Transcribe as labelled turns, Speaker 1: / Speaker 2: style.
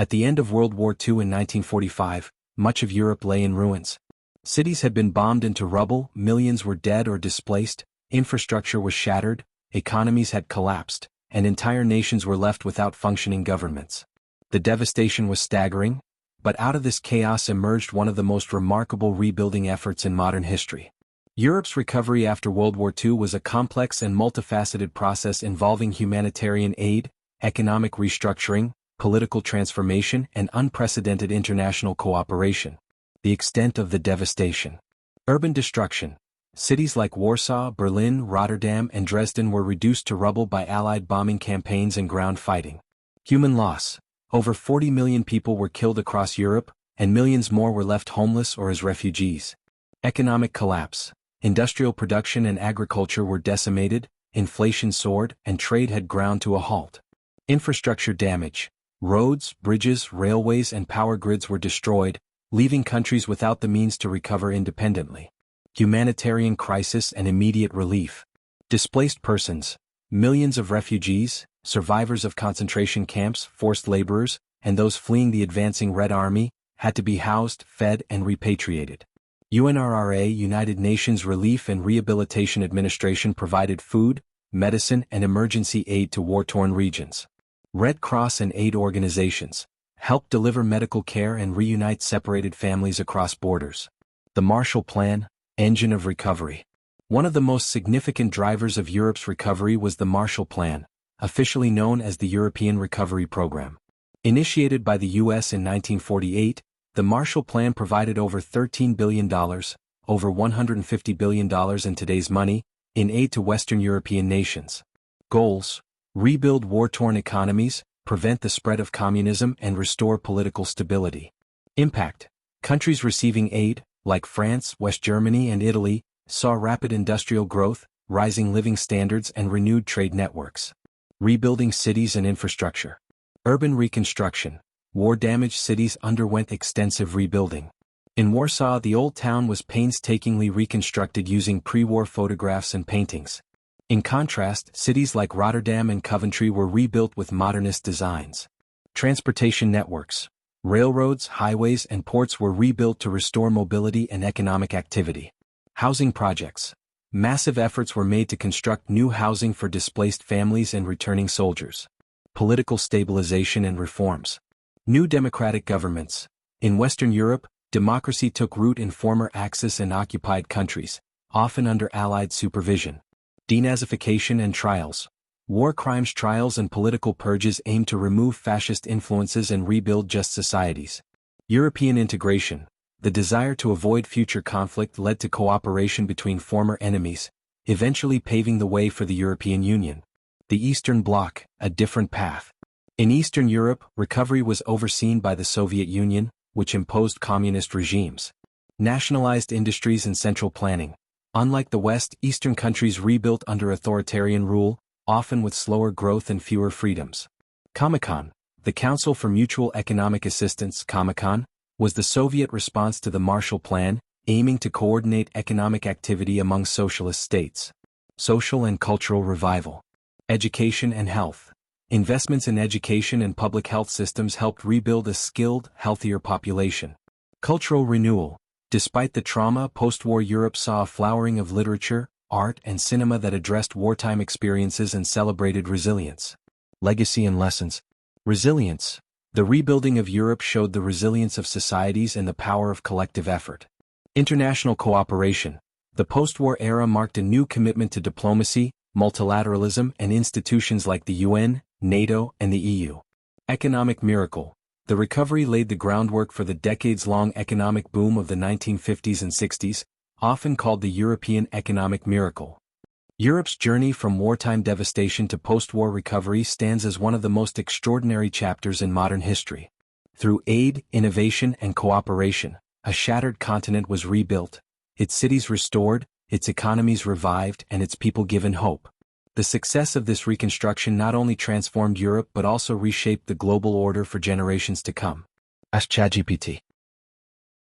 Speaker 1: At the end of World War II in 1945, much of Europe lay in ruins. Cities had been bombed into rubble, millions were dead or displaced, infrastructure was shattered, economies had collapsed, and entire nations were left without functioning governments. The devastation was staggering, but out of this chaos emerged one of the most remarkable rebuilding efforts in modern history. Europe's recovery after World War II was a complex and multifaceted process involving humanitarian aid, economic restructuring, political transformation, and unprecedented international cooperation. The extent of the devastation. Urban destruction. Cities like Warsaw, Berlin, Rotterdam, and Dresden were reduced to rubble by Allied bombing campaigns and ground fighting. Human loss. Over 40 million people were killed across Europe, and millions more were left homeless or as refugees. Economic collapse. Industrial production and agriculture were decimated, inflation soared, and trade had ground to a halt. Infrastructure damage. Roads, bridges, railways, and power grids were destroyed, leaving countries without the means to recover independently. Humanitarian crisis and immediate relief. Displaced persons. Millions of refugees, survivors of concentration camps, forced laborers, and those fleeing the advancing Red Army, had to be housed, fed, and repatriated. UNRRA United Nations Relief and Rehabilitation Administration provided food, medicine, and emergency aid to war-torn regions. Red Cross and aid organizations helped deliver medical care and reunite separated families across borders. The Marshall Plan, engine of recovery. One of the most significant drivers of Europe's recovery was the Marshall Plan, officially known as the European Recovery Program. Initiated by the U.S. in 1948, the Marshall Plan provided over $13 billion, over $150 billion in today's money, in aid to Western European nations. Goals: rebuild war-torn economies, prevent the spread of communism, and restore political stability. Impact: countries receiving aid, like France, West Germany, and Italy, saw rapid industrial growth, rising living standards, and renewed trade networks. Rebuilding cities and infrastructure. Urban reconstruction. War-damaged cities underwent extensive rebuilding. In Warsaw, the old town was painstakingly reconstructed using pre-war photographs and paintings. In contrast, cities like Rotterdam and Coventry were rebuilt with modernist designs. Transportation networks. Railroads, highways, and ports were rebuilt to restore mobility and economic activity. Housing projects. Massive efforts were made to construct new housing for displaced families and returning soldiers. Political stabilization and reforms. New democratic governments. In Western Europe, democracy took root in former Axis and occupied countries, often under Allied supervision. Denazification and trials. War crimes trials and political purges aimed to remove fascist influences and rebuild just societies. European integration. The desire to avoid future conflict led to cooperation between former enemies, eventually paving the way for the European Union. The Eastern Bloc, a different path. In Eastern Europe, recovery was overseen by the Soviet Union, which imposed communist regimes. Nationalized industries and central planning. Unlike the West, Eastern countries rebuilt under authoritarian rule, often with slower growth and fewer freedoms. Comecon, the Council for Mutual Economic Assistance (Comecon), was the Soviet response to the Marshall Plan, aiming to coordinate economic activity among socialist states. Social and cultural revival. Education and health. Investments in education and public health systems helped rebuild a skilled, healthier population. Cultural renewal. Despite the trauma, post-war Europe saw a flowering of literature, art, and cinema that addressed wartime experiences and celebrated resilience. Legacy and lessons. Resilience. The rebuilding of Europe showed the resilience of societies and the power of collective effort. International cooperation. The post-war era marked a new commitment to diplomacy, multilateralism, and institutions like the UN, NATO, and the EU. Economic miracle. The recovery laid the groundwork for the decades-long economic boom of the 1950s and 60s, often called the European economic miracle. Europe's journey from wartime devastation to post-war recovery stands as one of the most extraordinary chapters in modern history. Through aid, innovation, and cooperation, a shattered continent was rebuilt, its cities restored, its economies revived, and its people given hope. The success of this reconstruction not only transformed Europe but also reshaped the global order for generations to come. Ask ChatGPT.